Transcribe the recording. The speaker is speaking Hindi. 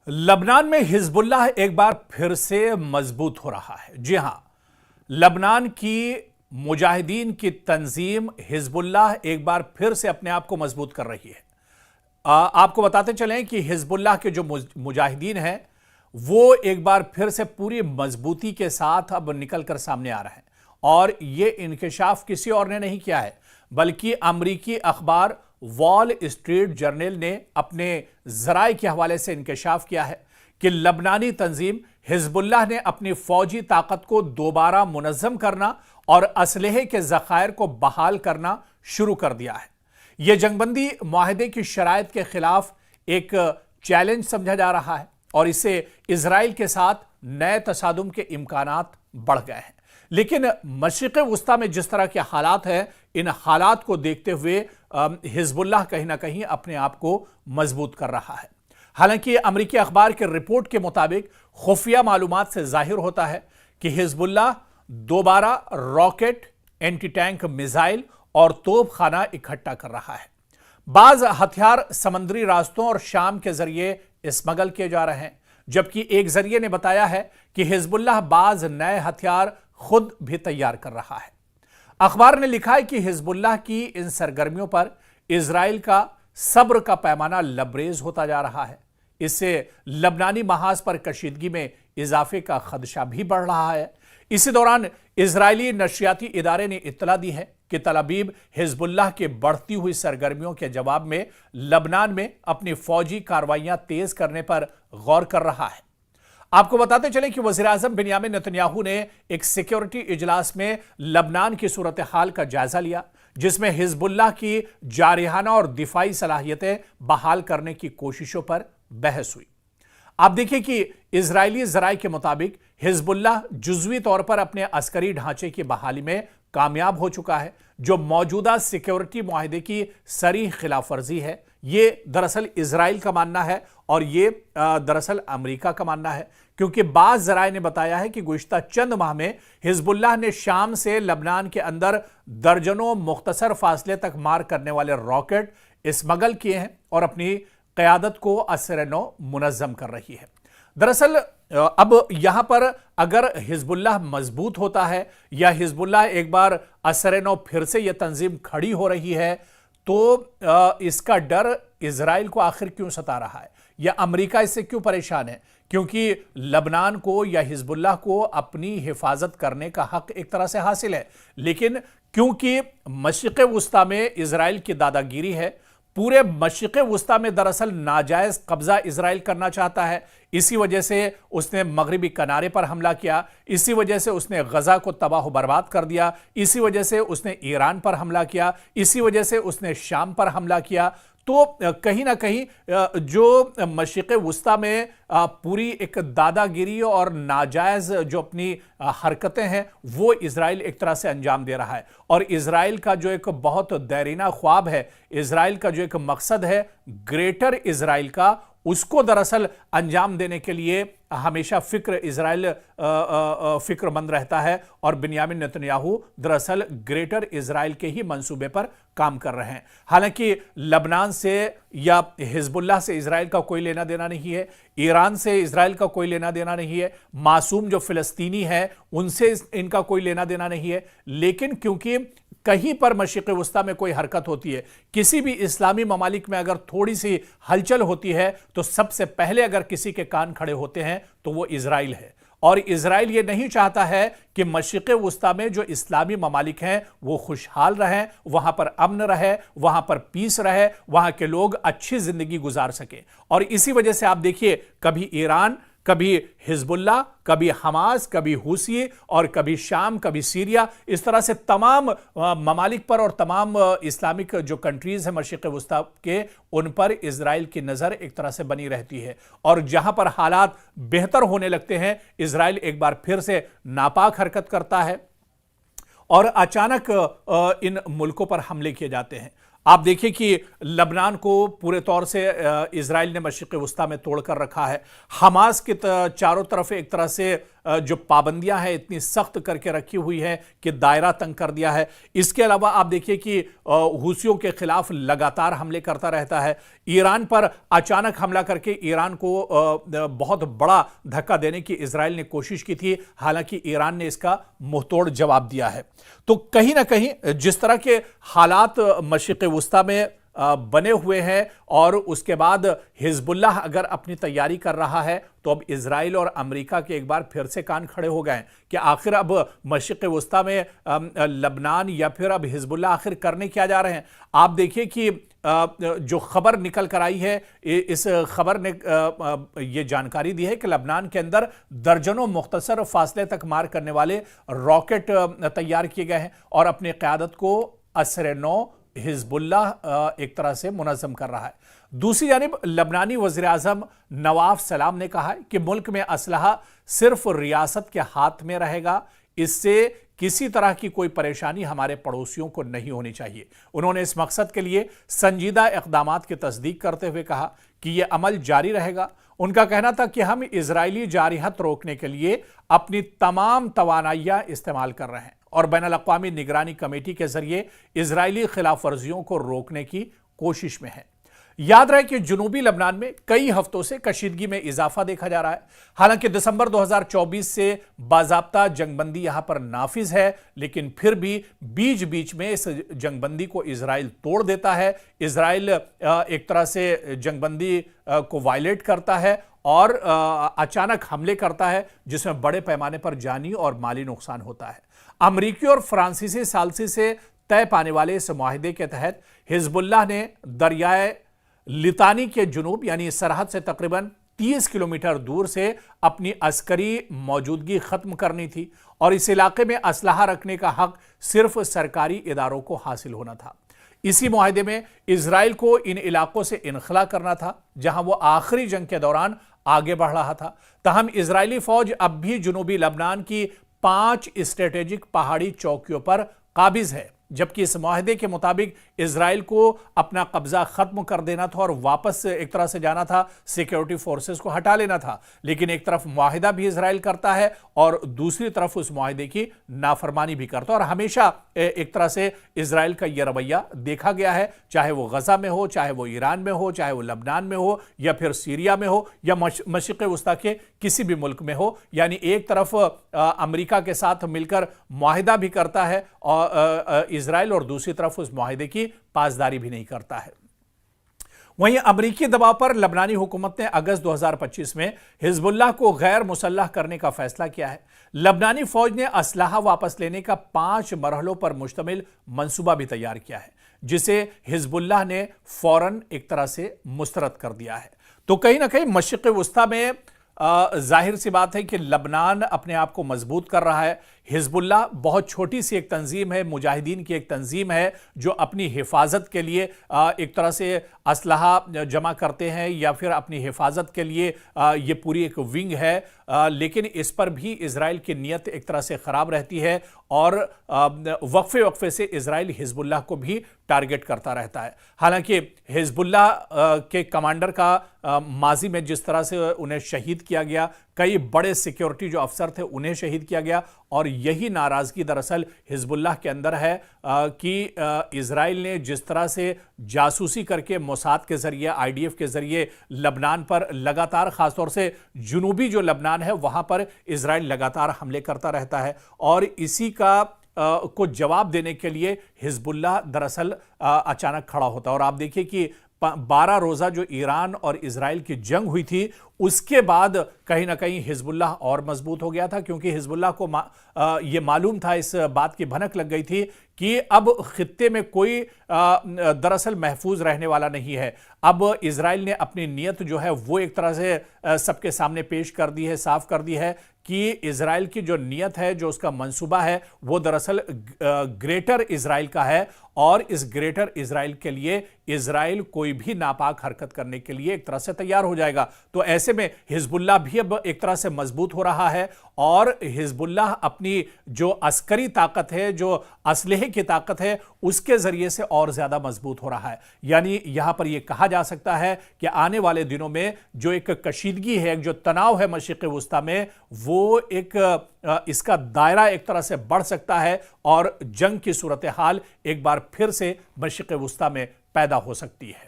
लबनान में हिजबुल्लाह एक बार फिर से मजबूत हो रहा है। जी हां, लबनान की मुजाहिदीन की तंजीम हिजबुल्लाह एक बार फिर से अपने आप को मजबूत कर रही है। आपको बताते चलें कि हिजबुल्लाह के जो मुजाहिदीन हैं वो एक बार फिर से पूरी मजबूती के साथ अब निकल कर सामने आ रहे हैं। और ये इंकशाफ किसी और ने नहीं किया है, बल्कि अमरीकी अखबार वॉल स्ट्रीट जर्नल ने अपने जराए के हवाले से इंकशाफ किया है कि लबनानी तंजीम हिजबुल्लाह ने अपनी फौजी ताकत को दोबारा मुनज़्ज़म करना और असलहे के ज़खायर को बहाल करना शुरू कर दिया है। यह जंगबंदी मुआहदे की शराइत के खिलाफ एक चैलेंज समझा जा रहा है और इससे इजराइल के साथ नए तसादुम के इम्कानात बढ़ गए हैं। लेकिन मशरिक़ वुस्ता में जिस तरह के हालात हैं, इन हालात को देखते हुए हिजबुल्लाह कहीं ना कहीं अपने आप को मजबूत कर रहा है। हालांकि अमरीकी अखबार के रिपोर्ट के मुताबिक खुफिया मालूमात से जाहिर होता है कि हिजबुल्लाह दोबारा रॉकेट, एंटी टैंक मिसाइल और तोप खाना इकट्ठा कर रहा है। बाज हथियार समुद्री रास्तों और शाम के जरिए स्मगल किए जा रहे हैं, जबकि एक जरिए ने बताया है कि हिजबुल्लाह बाज नए हथियार खुद भी तैयार कर रहा है। अखबार ने लिखा है कि हिजबुल्लाह की इन सरगर्मियों पर इजराइल का सब्र का पैमाना लबरेज होता जा रहा है। इससे लबनानी महाज पर कशीदगी में इजाफे का खदशा भी बढ़ रहा है। इसी दौरान इजरायली नशरियाती इदारे ने इत्तला दी है कि तल अवीव हिजबुल्लाह के बढ़ती हुई सरगर्मियों के जवाब में लबनान में अपनी फौजी कार्रवाइयां तेज करने पर गौर कर रहा है। आपको बताते चलें कि वज़ीर-ए-आज़म बिन्यामिन नेतन्याहू ने एक सिक्योरिटी इजलास में लबनान की सूरत हाल का जायजा लिया, जिसमें हिजबुल्लाह की जारिहाना और दिफाई सलाहियतें बहाल करने की कोशिशों पर बहस हुई। आप देखिए कि इजरायली जराए के मुताबिक हिजबुल्लाह जुज़वी तौर पर अपने अस्करी ढांचे की बहाली में कामयाब हो चुका है, जो मौजूदा सिक्योरिटी मुआहदे की सरी खिलाफ वर्जी है। ये दरअसल इजराइल का मानना है और ये दरअसल अमेरिका का मानना है, क्योंकि बाज़ ज़राए ने बताया है कि गुज़िश्ता चंद माह में हिजबुल्लाह ने शाम से लबनान के अंदर दर्जनों मुख्तसर फासले तक मार करने वाले रॉकेट स्मगल किए हैं और अपनी क़यादत को असर-ए-नौ मुनज़्ज़म कर रही है। दरअसल अब यहां पर अगर हिजबुल्लाह मजबूत होता है या हिजबुल्लाह एक बार असर-ए-नौ फिर से यह तंजीम खड़ी हो रही है, तो इसका डर इजराइल को आखिर क्यों सता रहा है या अमेरिका इससे क्यों परेशान है? क्योंकि लबनान को या हिजबुल्लाह को अपनी हिफाजत करने का हक एक तरह से हासिल है, लेकिन क्योंकि मशरिक़ वुस्ता में इजराइल की दादागिरी है, पूरे मशरिक़ वुस्ता में दरअसल नाजायज कब्जा इजराइल करना चाहता है। इसी वजह से उसने मगरिबी किनारे पर हमला किया, इसी वजह से उसने गजा को तबाह बर्बाद कर दिया, इसी वजह से उसने ईरान पर हमला किया, इसी वजह से उसने शाम पर हमला किया। तो कहीं ना कहीं जो मशरिक़ वुस्ता में पूरी एक दादागिरी और नाजायज जो अपनी हरकतें हैं वो इजराइल एक तरह से अंजाम दे रहा है। और इजराइल का जो एक बहुत देरीना ख्वाब है, इजराइल का जो एक मकसद है ग्रेटर इजराइल का, उसको दरअसल अंजाम देने के लिए हमेशा इजराइल फिक्रमंद रहता है और बिन्यामिन नेतन्याहू दरअसल ग्रेटर इजराइल के ही मंसूबे पर काम कर रहे हैं। हालांकि लबनान से या हिजबुल्लाह से इजराइल का कोई लेना देना नहीं है, ईरान से इजराइल का कोई लेना देना नहीं है, मासूम जो फिलिस्तीनी है उनसे इनका कोई लेना देना नहीं है। लेकिन क्योंकि कहीं पर मशरिक़ वुस्ता में कोई हरकत होती है, किसी भी इस्लामी ममालिक में अगर थोड़ी सी हलचल होती है, तो सबसे पहले अगर किसी के कान खड़े होते हैं तो वो इजराइल है। और इजराइल ये नहीं चाहता है कि मशरिक़ वुस्ता में जो इस्लामी ममालिक हैं वो खुशहाल रहें, वहां पर अमन रहे, वहां पर पीस रहे, वहां के लोग अच्छी जिंदगी गुजार सके। और इसी वजह से आप देखिए, कभी ईरान, कभी हिजबुल्लाह, कभी हमास, कभी हुसी और कभी शाम, कभी सीरिया, इस तरह से तमाम ममालिक पर और तमाम इस्लामिक जो कंट्रीज हैं मशरिक़ वुस्ता के, उन पर इजराइल की नज़र एक तरह से बनी रहती है। और जहां पर हालात बेहतर होने लगते हैं, इजराइल एक बार फिर से नापाक हरकत करता है और अचानक इन मुल्कों पर हमले किए जाते हैं। आप देखिए कि लबनान को पूरे तौर से इजराइल ने मशरिक़ वुस्ता में तोड़ कर रखा है। हमास के चारों तरफ एक तरह से जो पाबंदियां हैं इतनी सख्त करके रखी हुई हैं कि दायरा तंग कर दिया है। इसके अलावा आप देखिए कि हूसियों के खिलाफ लगातार हमले करता रहता है। ईरान पर अचानक हमला करके ईरान को बहुत बड़ा धक्का देने की इजराइल ने कोशिश की थी, हालांकि ईरान ने इसका मुंहतोड़ जवाब दिया है। तो कहीं ना कहीं जिस तरह के हालात मशरिक़ वुस्ता में बने हुए हैं और उसके बाद हिजबुल्लाह अगर अपनी तैयारी कर रहा है, तो अब इजराइल और अमेरिका के एक बार फिर से कान खड़े हो गए कि आखिर अब मशरिक़ वुस्ता में लबनान या फिर अब हिजबुल्लाह आखिर करने क्या जा रहे हैं। आप देखिए कि जो खबर निकल कर आई है, इस खबर ने ये जानकारी दी है कि लबनान के अंदर दर्जनों मुख्तसर फासले तक मार करने वाले रॉकेट तैयार किए गए हैं और अपनी क़यादत को असर-ए-नौ हिजबुल्लाह एक तरह से मुनज़्ज़म कर रहा है। दूसरी जानिब लबनानी वज़ीर-ए-आज़म नवाफ सलाम ने कहा है कि मुल्क में असलहा सिर्फ रियासत के हाथ में रहेगा, इससे किसी तरह की कोई परेशानी हमारे पड़ोसियों को नहीं होनी चाहिए। उन्होंने इस मकसद के लिए संजीदा इक़दामात की तस्दीक करते हुए कहा कि यह अमल जारी रहेगा। उनका कहना था कि हम इजरायली जारिहत रोकने के लिए अपनी तमाम तवानाइयां इस्तेमाल कर रहे हैं और बैनुल-अक़वामी निगरानी कमेटी के जरिए इजरायली खिलाफ वर्जियों को रोकने की कोशिश में है। याद रहे कि जुनूबी लबनान में कई हफ्तों से कशीदगी में इजाफा देखा जा रहा है। हालांकि दिसंबर 2024 से बाज़ाब्ता जंगबंदी यहां पर नाफिज है, लेकिन फिर भी बीच बीच में इस जंगबंदी को इजराइल तोड़ देता है। इजराइल एक तरह से जंगबंदी को वायलेट करता है और अचानक हमले करता है, जिसमें बड़े पैमाने पर जानी और माली नुकसान होता है। अमरीकी और फ्रांसीसी सालसी से तय पाने वाले इस मुआहिदे के तहत हिजबुल्लाह ने दरियाए लितानी के जुनूब यानी सरहद से तकरीबन 30 किलोमीटर दूर से अपनी अस्करी मौजूदगी खत्म करनी थी और इस इलाके में असलहा रखने का हक सिर्फ सरकारी इदारों को हासिल होना था। इसी मुआहिदे में इजराइल को इन इलाकों से इनखला करना था जहां वो आखिरी जंग के दौरान आगे बढ़ रहा था। तहम इजरायली फौज अब भी जुनूबी लबनान की 5 स्ट्रेटेजिक पहाड़ी चौकियों पर काबिज है, जबकि इस मुआहिदे के मुताबिक इजराइल को अपना कब्जा खत्म कर देना था और वापस एक तरह से जाना था, सिक्योरिटी फोर्सेस को हटा लेना था। लेकिन एक तरफ मुआहिदा भी इजराइल करता है और दूसरी तरफ उस मुआहिदे की नाफरमानी भी करता है। और हमेशा एक तरह से इजराइल का यह रवैया देखा गया है, चाहे वो गजा में हो, चाहे वो ईरान में हो, चाहे वो लबनान में हो या फिर सीरिया में हो या मशरिक़ वुस्ता के किसी भी मुल्क में हो। यानी एक तरफ अमेरिका के साथ मिलकर मुआहिदा भी करता है और इजराइल, और दूसरी तरफ उस मुआहिदे की पासदारी भी नहीं करता है। वहीं अमरीकी दबाव पर लबनानी हुकूमत ने अगस्त 2025 में हिजबुल्लाह को गैर मुसल्लह करने का फैसला किया है। लबनानी फौज ने असलहा वापस लेने का 5 मरहलों पर मुश्तमिल मंसूबा भी तैयार किया है, जिसे हिजबुल्लाह ने फौरन एक तरह से मुस्तरद कर दिया है। तो कहीं ना कहीं मशरिक़ वुस्ता में जाहिर सी बात है कि लबनान अपने आप को मजबूत कर रहा है। हिजबुल्लाह बहुत छोटी सी एक तंजीम है, मुजाहिदीन की एक तंजीम है जो अपनी हिफाजत के लिए एक तरह से असलहा जमा करते हैं या फिर अपनी हिफाजत के लिए ये पूरी एक विंग है। लेकिन इस पर भी इजराइल की नीयत एक तरह से ख़राब रहती है और वक्फे वक्फे से इजराइल हिजबुल्लाह को भी टारगेट करता रहता है। हालांकि हिजबुल्लाह के कमांडर का माजी में जिस तरह से उन्हें शहीद किया गया, कई बड़े सिक्योरिटी जो अफसर थे उन्हें शहीद किया गया, और यही नाराज़गी दरअसल हिजबुल्लाह के अंदर है कि इजराइल ने जिस तरह से जासूसी करके मोसाद के ज़रिए, IDF के ज़रिए लबनान पर लगातार, ख़ासतौर से जुनूबी जो लबनान है वहाँ पर इजराइल लगातार हमले करता रहता है और इसी का को जवाब देने के लिए हिजबुल्लाह दरअसल अचानक खड़ा होता है। और आप देखिए कि 12 रोज़ा जो ईरान और इजराइल की जंग हुई थी, उसके बाद कहीं ना कहीं हिजबुल्लाह और मजबूत हो गया था, क्योंकि हिजबुल्लाह को ये मालूम था, इस बात की भनक लग गई थी कि अब खित्ते में कोई दरअसल महफूज रहने वाला नहीं है। अब इजराइल ने अपनी नीयत जो है वो एक तरह से सबके सामने पेश कर दी है, साफ कर दी है कि इजराइल की जो नीयत है, जो उसका मंसूबा है, वो दरअसल ग्रेटर इजराइल का है और इस ग्रेटर इजराइल के लिए इजराइल कोई भी नापाक हरकत करने के लिए एक तरह से तैयार हो जाएगा। तो ऐसे ऐसे में हिजबुल्लाह भी अब एक तरह से मजबूत हो रहा है और हिजबुल्लाह अपनी जो अस्करी ताकत है, जो असलहे की ताकत है, उसके जरिए से और ज्यादा मजबूत हो रहा है। यानी यहां पर यह कहा जा सकता है कि आने वाले दिनों में जो एक कशीदगी है, जो तनाव है मशरिक़ वुस्ता में, वो इसका दायरा एक तरह से बढ़ सकता है और जंग की सूरत हाल एक बार फिर से मशरिक़ वुस्ता में पैदा हो सकती है।